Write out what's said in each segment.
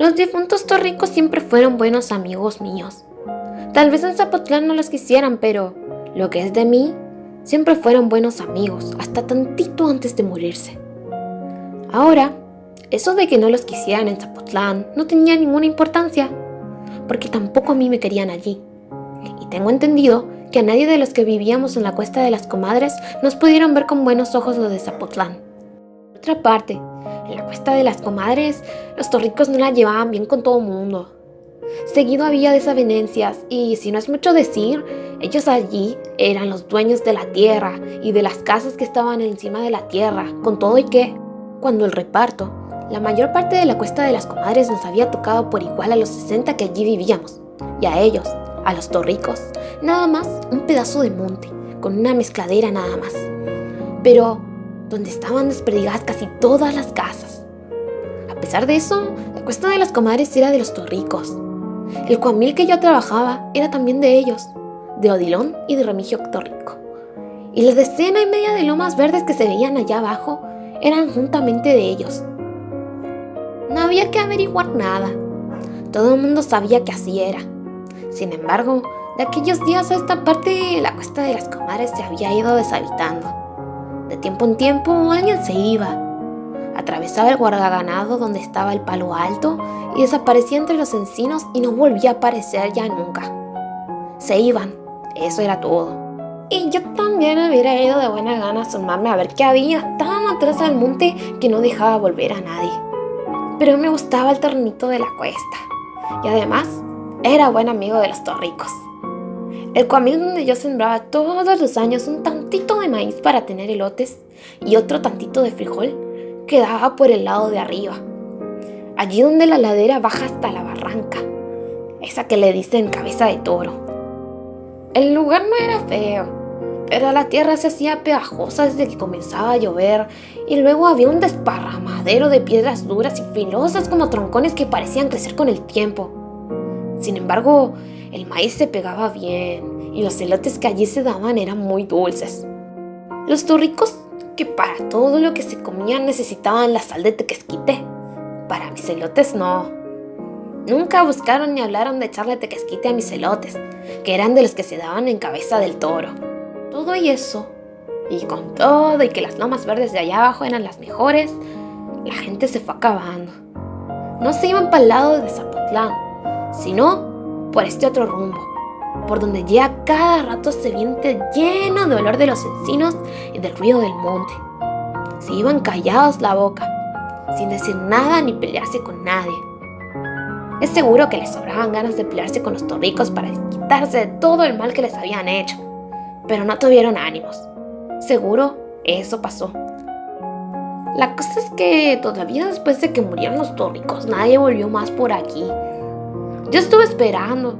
Los difuntos Torricos siempre fueron buenos amigos míos. Tal vez en Zapotlán no los quisieran, pero lo que es de mí, siempre fueron buenos amigos, hasta tantito antes de morirse. Ahora, eso de que no los quisieran en Zapotlán no tenía ninguna importancia, porque tampoco a mí me querían allí. Y tengo entendido que a nadie de los que vivíamos en la Cuesta de las Comadres nos pudieron ver con buenos ojos los de Zapotlán. Por otra parte, en la Cuesta de las Comadres, los Torricos no la llevaban bien con todo el mundo. Seguido había desavenencias y, si no es mucho decir, ellos allí eran los dueños de la tierra y de las casas que estaban encima de la tierra, con todo y que, cuando el reparto, la mayor parte de la Cuesta de las Comadres nos había tocado por igual a los 60 que allí vivíamos, y a ellos, a los Torricos, nada más un pedazo de monte, con una mezcladera nada más, pero donde estaban desperdigadas casi todas las casas. A pesar de eso, la Cuesta de las Comadres era de los Torricos. El cuamil que yo trabajaba era también de ellos, de Odilon y de Remigio Torrico. Y las decena y media de lomas verdes que se veían allá abajo eran juntamente de ellos. No había que averiguar nada. Todo el mundo sabía que así era. Sin embargo, de aquellos días a esta parte, la Cuesta de las Comadres se había ido deshabitando. De tiempo en tiempo, alguien se iba. Atravesaba el guardaganado donde estaba el palo alto y desaparecía entre los encinos y no volvía a aparecer ya nunca. Se iban, eso era todo. Y yo también hubiera ido de buena gana a asomarme a ver qué había tan atrás del monte que no dejaba volver a nadie. Pero me gustaba el terrenito de la cuesta y además era buen amigo de los Torricos. El cuamil donde yo sembraba todos los años un tantito de maíz para tener elotes y otro tantito de frijol quedaba por el lado de arriba, allí donde la ladera baja hasta la barranca, esa que le dicen cabeza de toro. El lugar no era feo, pero la tierra se hacía pegajosa desde que comenzaba a llover y luego había un desparramadero de piedras duras y filosas como troncones que parecían crecer con el tiempo. Sin embargo, el maíz se pegaba bien y los elotes que allí se daban eran muy dulces. Los Torricos, que para todo lo que se comían necesitaban la sal de tequesquite, para mis elotes no. Nunca buscaron ni hablaron de echarle tequesquite a mis elotes, que eran de los que se daban en cabeza del toro. Todo y eso, y con todo y que las lomas verdes de allá abajo eran las mejores, la gente se fue acabando. No se iban para el lado de Zapotlán, sino por este otro rumbo, por donde ya cada rato se viente lleno de olor de los encinos y del ruido del monte. Se iban callados la boca, sin decir nada ni pelearse con nadie. Es seguro que les sobraban ganas de pelearse con los Torricos para quitarse de todo el mal que les habían hecho, pero no tuvieron ánimos. Seguro eso pasó. La cosa es que todavía después de que murieron los Torricos, nadie volvió más por aquí. Yo estuve esperando,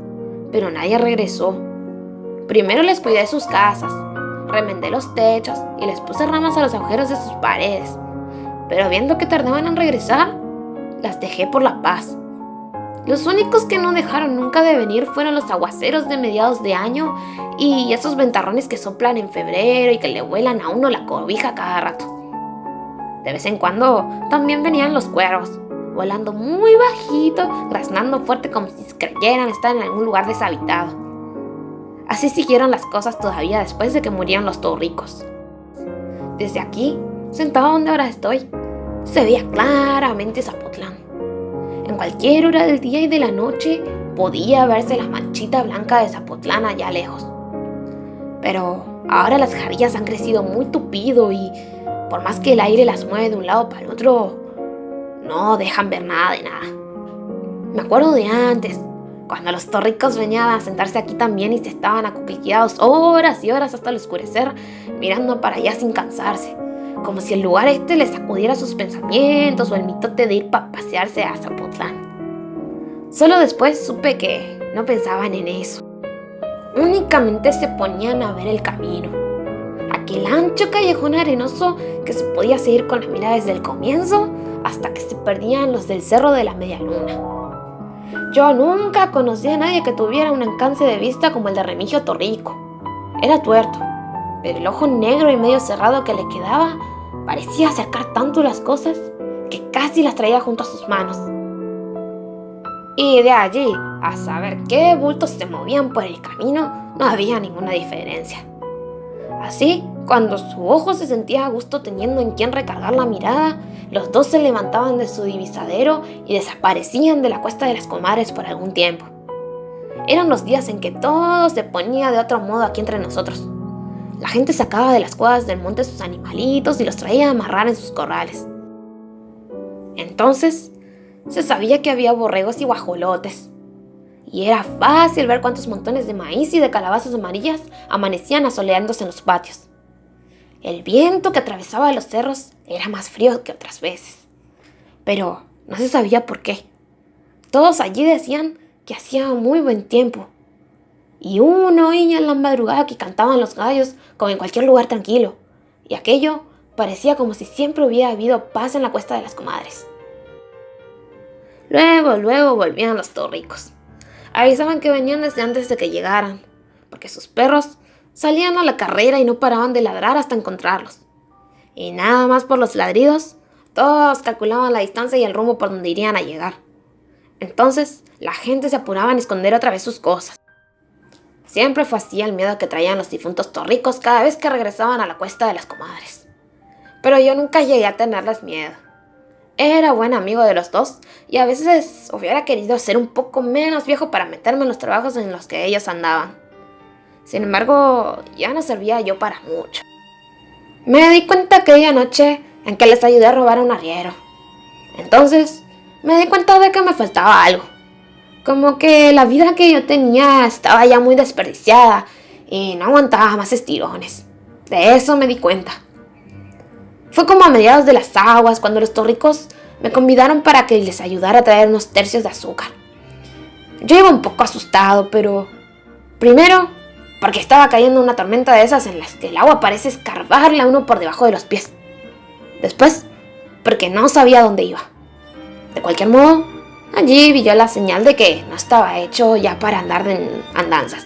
pero nadie regresó. Primero les cuidé sus casas, remendé los techos y les puse ramas a los agujeros de sus paredes. Pero viendo que tardaban en regresar, las dejé por la paz. Los únicos que no dejaron nunca de venir fueron los aguaceros de mediados de año y esos ventarrones que soplan en febrero y que le vuelan a uno la cobija cada rato. De vez en cuando también venían los cuervos, volando muy bajito, graznando fuerte como si creyeran estar en algún lugar deshabitado. Así siguieron las cosas todavía después de que murieron los Torricos. Desde aquí, sentado donde ahora estoy, se veía claramente Zapotlán. En cualquier hora del día y de la noche podía verse la manchita blanca de Zapotlán allá lejos. Pero ahora las jarillas han crecido muy tupido y por más que el aire las mueve de un lado para el otro, no dejan ver nada de nada. Me acuerdo de antes, cuando los Torricos venían a sentarse aquí también y se estaban acuclilleados horas y horas hasta el oscurecer, mirando para allá sin cansarse, como si el lugar este les sacudiera sus pensamientos o el mitote de ir para pasearse a Zapotlán. Solo después supe que no pensaban en eso. Únicamente se ponían a ver el camino, aquel ancho callejón arenoso que se podía seguir con la mirada desde el comienzo hasta que se perdían los del Cerro de la Media Luna. Yo nunca conocí a nadie que tuviera un alcance de vista como el de Remigio Torrico. Era tuerto, pero el ojo negro y medio cerrado que le quedaba parecía acercar tanto las cosas que casi las traía junto a sus manos. Y de allí a saber qué bultos se movían por el camino no había ninguna diferencia. Así, cuando su ojo se sentía a gusto teniendo en quién recargar la mirada, los dos se levantaban de su divisadero y desaparecían de la Cuesta de las Comadres por algún tiempo. Eran los días en que todo se ponía de otro modo aquí entre nosotros. La gente sacaba de las cuevas del monte sus animalitos y los traía a amarrar en sus corrales. Entonces, se sabía que había borregos y guajolotes. Y era fácil ver cuántos montones de maíz y de calabazas amarillas amanecían asoleándose en los patios. El viento que atravesaba los cerros era más frío que otras veces, pero no se sabía por qué. Todos allí decían que hacía muy buen tiempo, y uno oía en la madrugada que cantaban los gallos como en cualquier lugar tranquilo, y aquello parecía como si siempre hubiera habido paz en la Cuesta de las Comadres. Luego volvían los torricos. Avisaban que venían desde antes de que llegaran, porque sus perros salían a la carrera y no paraban de ladrar hasta encontrarlos. Y nada más por los ladridos, todos calculaban la distancia y el rumbo por donde irían a llegar. Entonces, la gente se apuraba en esconder otra vez sus cosas. Siempre fue así el miedo que traían los difuntos torricos cada vez que regresaban a la Cuesta de las Comadres. Pero yo nunca llegué a tenerles miedo. Era buen amigo de los dos y a veces hubiera querido ser un poco menos viejo para meterme en los trabajos en los que ellos andaban. Sin embargo, ya no servía yo para mucho. Me di cuenta aquella noche en que les ayudé a robar un arriero. Entonces, me di cuenta de que me faltaba algo. Como que la vida que yo tenía estaba ya muy desperdiciada y no aguantaba más estirones. De eso me di cuenta. Fue como a mediados de las aguas cuando los torricos me convidaron para que les ayudara a traer unos tercios de azúcar. Yo iba un poco asustado, pero primero porque estaba cayendo una tormenta de esas en las que el agua parece escarbarle a uno por debajo de los pies. Después, porque no sabía dónde iba. De cualquier modo, allí vi yo la señal de que no estaba hecho ya para andar en andanzas.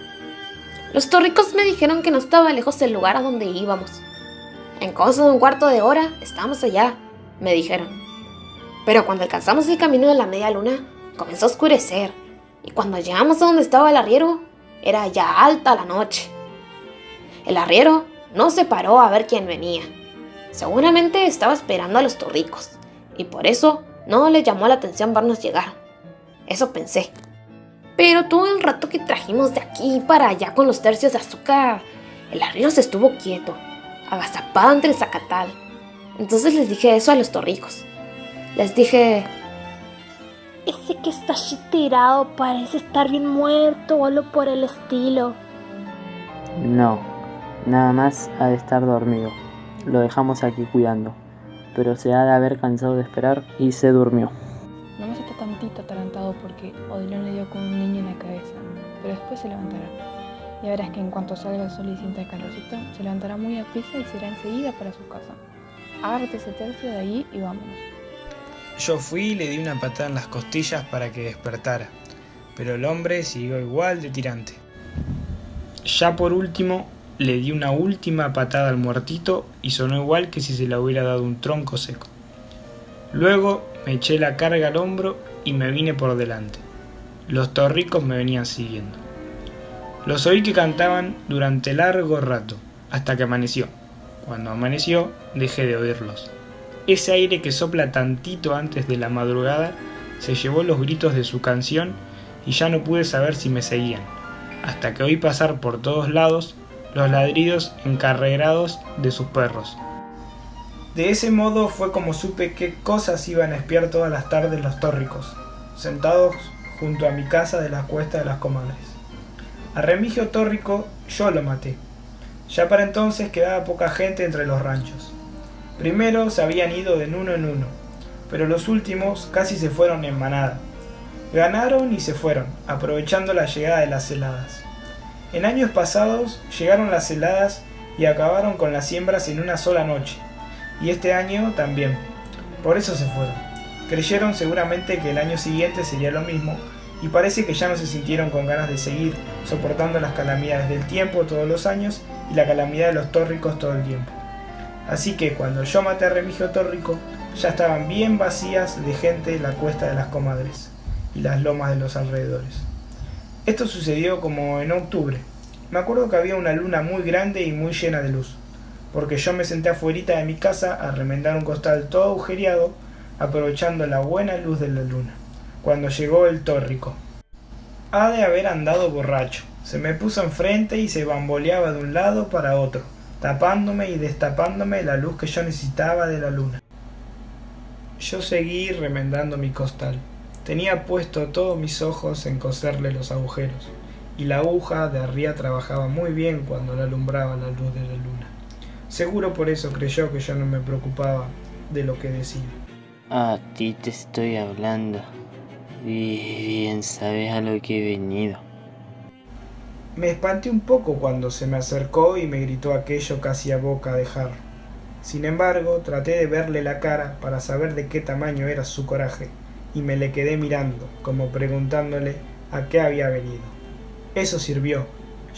Los torricos me dijeron que no estaba lejos del lugar a donde íbamos. En cosa de un cuarto de hora estamos allá, me dijeron. Pero cuando alcanzamos el camino de la media luna, comenzó a oscurecer, y cuando llegamos a donde estaba el arriero, era ya alta la noche. El arriero no se paró a ver quién venía. Seguramente estaba esperando a los torricos, y por eso no le llamó la atención vernos llegar. Eso pensé. Pero todo el rato que trajimos de aquí para allá con los tercios de azúcar, el arriero se estuvo quieto, agazapado entre el zacatal. Entonces les dije eso a los torricos. Les dije: ese que está allí tirado parece estar bien muerto o algo por el estilo. No, nada más ha de estar dormido. Lo dejamos aquí cuidando, pero se ha de haber cansado de esperar y se durmió. Nomás está tantito atarantado porque Odilon le dio con un niño en la cabeza, pero después se levantará. Ya verás que en cuanto salga el sol y sienta el calorcito, se levantará muy a prisa y será enseguida para su casa. Agárrate ese tercio de allí y vámonos. Yo fui y le di una patada en las costillas para que despertara, pero el hombre siguió igual de tirante. Ya por último, le di una última patada al muertito y sonó igual que si se le hubiera dado un tronco seco. Luego me eché la carga al hombro y me vine por delante. Los torricos me venían siguiendo. Los oí que cantaban durante largo rato, hasta que amaneció. Cuando amaneció, dejé de oírlos. Ese aire que sopla tantito antes de la madrugada se llevó los gritos de su canción y ya no pude saber si me seguían, hasta que oí pasar por todos lados los ladridos encarrerados de sus perros. De ese modo fue como supe qué cosas iban a espiar todas las tardes los tórricos, sentados junto a mi casa de la Cuesta de las Comadres. A Remigio Tórrico yo lo maté. Ya para entonces quedaba poca gente entre los ranchos. Primero se habían ido de en uno, pero los últimos casi se fueron en manada. Ganaron y se fueron, aprovechando la llegada de las heladas. En años pasados llegaron las heladas y acabaron con las siembras en una sola noche, y este año también. Por eso se fueron. Creyeron seguramente que el año siguiente sería lo mismo, y parece que ya no se sintieron con ganas de seguir soportando las calamidades del tiempo todos los años y la calamidad de los tórricos todo el tiempo. Así que cuando yo maté a Remigio Tórrico, ya estaban bien vacías de gente la Cuesta de las Comadres, y las lomas de los alrededores. Esto sucedió como en octubre. Me acuerdo que había una luna muy grande y muy llena de luz, porque yo me senté afuerita de mi casa a remendar un costal todo agujereado, aprovechando la buena luz de la luna, cuando llegó el tórrico. Ha de haber andado borracho. Se me puso enfrente y se bamboleaba de un lado para otro, tapándome y destapándome la luz que yo necesitaba de la luna. Yo seguí remendando mi costal. Tenía puesto todos mis ojos en coserle los agujeros, y la aguja de arriba trabajaba muy bien cuando la alumbraba la luz de la luna. Seguro por eso creyó que yo no me preocupaba de lo que decía. A ti te estoy hablando. Y bien sabes a lo que he venido. Me espanté un poco cuando se me acercó y me gritó aquello casi a boca de jarro. Sin embargo, traté de verle la cara para saber de qué tamaño era su coraje, y me le quedé mirando, como preguntándole a qué había venido. Eso sirvió.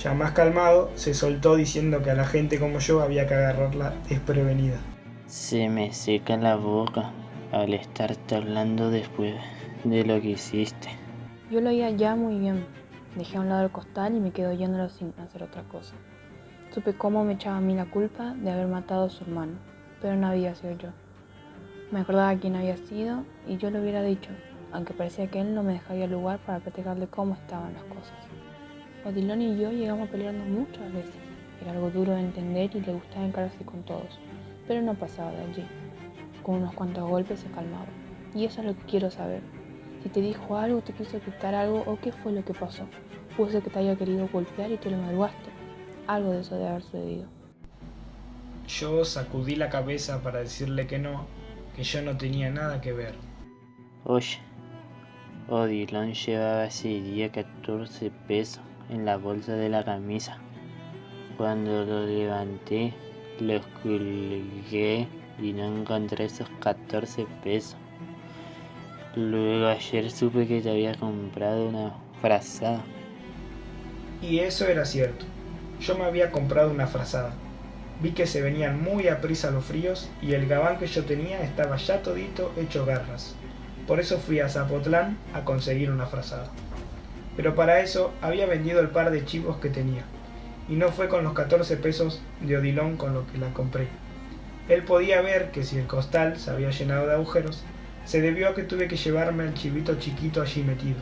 Ya más calmado, se soltó diciendo que a la gente como yo había que agarrarla desprevenida. Se me seca la boca al estarte hablando después de lo que hiciste. Yo lo oía ya muy bien. Dejé a un lado el costal y me quedé oyéndolo sin hacer otra cosa. Supe cómo me echaba a mí la culpa de haber matado a su hermano, pero no había sido yo. Me acordaba quién había sido y yo lo hubiera dicho, aunque parecía que él no me dejaría lugar para platicarle cómo estaban las cosas. Odilon y yo llegamos a pelearnos muchas veces. Era algo duro de entender y le gustaba encararse con todos, pero no pasaba de allí. Con unos cuantos golpes se calmaba. Y eso es lo que quiero saber. Si te dijo algo, te quiso quitar algo o qué fue lo que pasó. Puede ser que te haya querido golpear y tú le madrugaste. Algo de eso debe haber sucedido. Yo sacudí la cabeza para decirle que yo no tenía nada que ver. Oye, Odilon llevaba ese día 14 pesos en la bolsa de la camisa. Cuando lo levanté, los colgué y no encontré esos 14 pesos. Luego ayer supe que te había comprado una frazada. Y eso era cierto. Yo me había comprado una frazada. Vi que se venían muy aprisa los fríos y el gabán que yo tenía estaba ya todito hecho garras. Por eso fui a Zapotlán a conseguir una frazada. Pero para eso había vendido el par de chivos que tenía. Y no fue con los 14 pesos de Odilon con lo que la compré. Él podía ver que si el costal se había llenado de agujeros, se debió a que tuve que llevarme al chivito chiquito allí metido,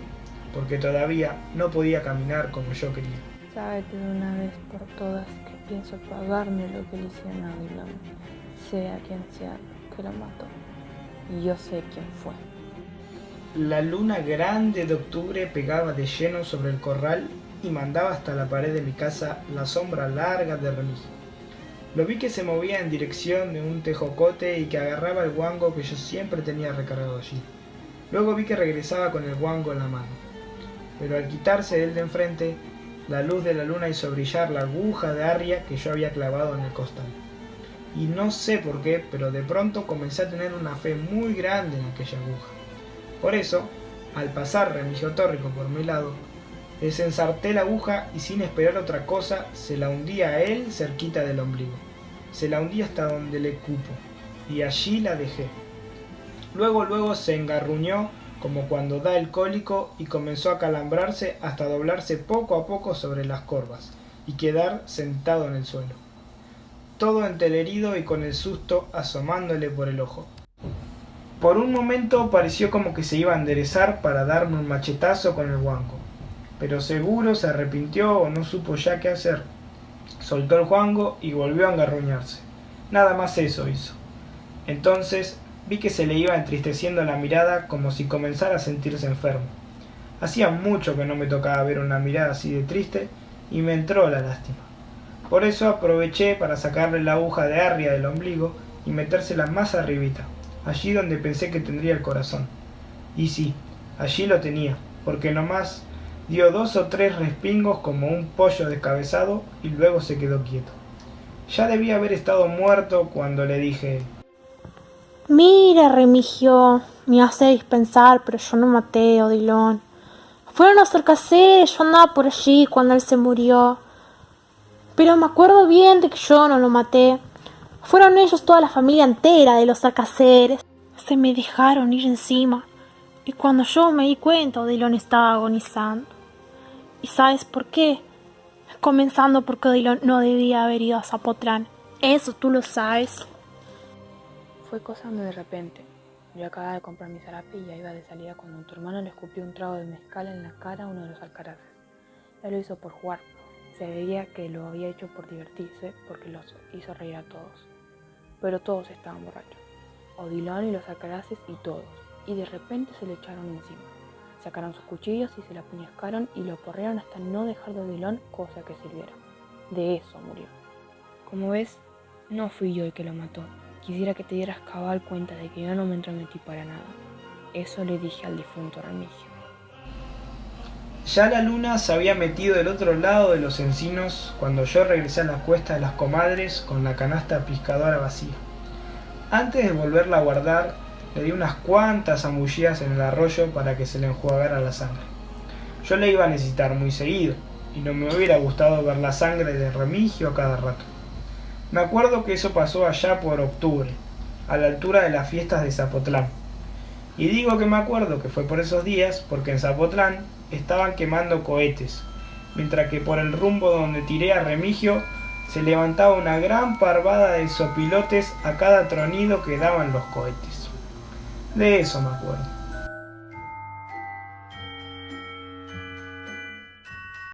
porque todavía no podía caminar como yo quería. Sábete de una vez por todas que pienso pagarme lo que le hicieron a Odilon, sea quien sea que lo mató. Y yo sé quién fue. La luna grande de octubre pegaba de lleno sobre el corral y mandaba hasta la pared de mi casa la sombra larga de Remigio. Lo vi que se movía en dirección de un tejocote y que agarraba el guango que yo siempre tenía recargado allí. Luego vi que regresaba con el guango en la mano. Pero al quitarse él de enfrente, la luz de la luna hizo brillar la aguja de arria que yo había clavado en el costal. Y no sé por qué, pero de pronto comencé a tener una fe muy grande en aquella aguja. Por eso, al pasar Remigio Tórrico por mi lado, desensarté la aguja y sin esperar otra cosa, se la hundí a él cerquita del ombligo. Se la hundí hasta donde le cupo, y allí la dejé. Luego se engarruñó como cuando da el cólico y comenzó a calambrarse hasta doblarse poco a poco sobre las corvas y quedar sentado en el suelo. Todo entelerido y con el susto asomándole por el ojo. Por un momento pareció como que se iba a enderezar para darme un machetazo con el guango, pero seguro se arrepintió o no supo ya qué hacer. Soltó el guango y volvió a engarruñarse. Nada más eso hizo. Entonces vi que se le iba entristeciendo la mirada como si comenzara a sentirse enfermo. Hacía mucho que no me tocaba ver una mirada así de triste y me entró la lástima. Por eso aproveché para sacarle la aguja de arria del ombligo y metérsela más arribita, allí donde pensé que tendría el corazón. Y sí, allí lo tenía, porque nomás dio 2 o 3 respingos como un pollo descabezado y luego se quedó quieto. Ya debía haber estado muerto cuando le dije: Mira, Remigio, me hacéis pensar, pero yo no maté a Odilon. Fueron a hacer caseros, yo andaba por allí cuando él se murió. Pero me acuerdo bien de que yo no lo maté. Fueron ellos, toda la familia entera de los alcaceres. Se me dejaron ir encima. Y cuando yo me di cuenta, Odilon estaba agonizando. ¿Y sabes por qué? Comenzando porque Odilon no debía haber ido a Zapotlán. Eso tú lo sabes. Fue cosa de repente. Yo acababa de comprar mi zarape y ya iba de salida cuando tu hermano le escupió un trago de mezcal en la cara a uno de los alcaraces. Él lo hizo por jugar. Se veía que lo había hecho por divertirse, porque los hizo reír a todos. Pero todos estaban borrachos. Odilon y los alcaraces y todos. Y de repente se le echaron encima. Sacaron sus cuchillos y se le apuñascaron y lo porrearon hasta no dejar de Odilon cosa que sirviera. De eso murió. Como ves, no fui yo el que lo mató. Quisiera que te dieras cabal cuenta de que yo no me entrometí para nada. Eso le dije al difunto Remigio. Ya la luna se había metido del otro lado de los encinos cuando yo regresé a la cuesta de las comadres con la canasta pescadora vacía. Antes de volverla a guardar, le di unas cuantas zambullidas en el arroyo para que se le enjuagara la sangre. Yo le iba a necesitar muy seguido, y no me hubiera gustado ver la sangre de Remigio a cada rato. Me acuerdo que eso pasó allá por octubre, a la altura de las fiestas de Zapotlán. Y digo que me acuerdo que fue por esos días porque en Zapotlán estaban quemando cohetes, mientras que por el rumbo donde tiré a Remigio se levantaba una gran parvada de sopilotes a cada tronido que daban los cohetes. De eso me acuerdo.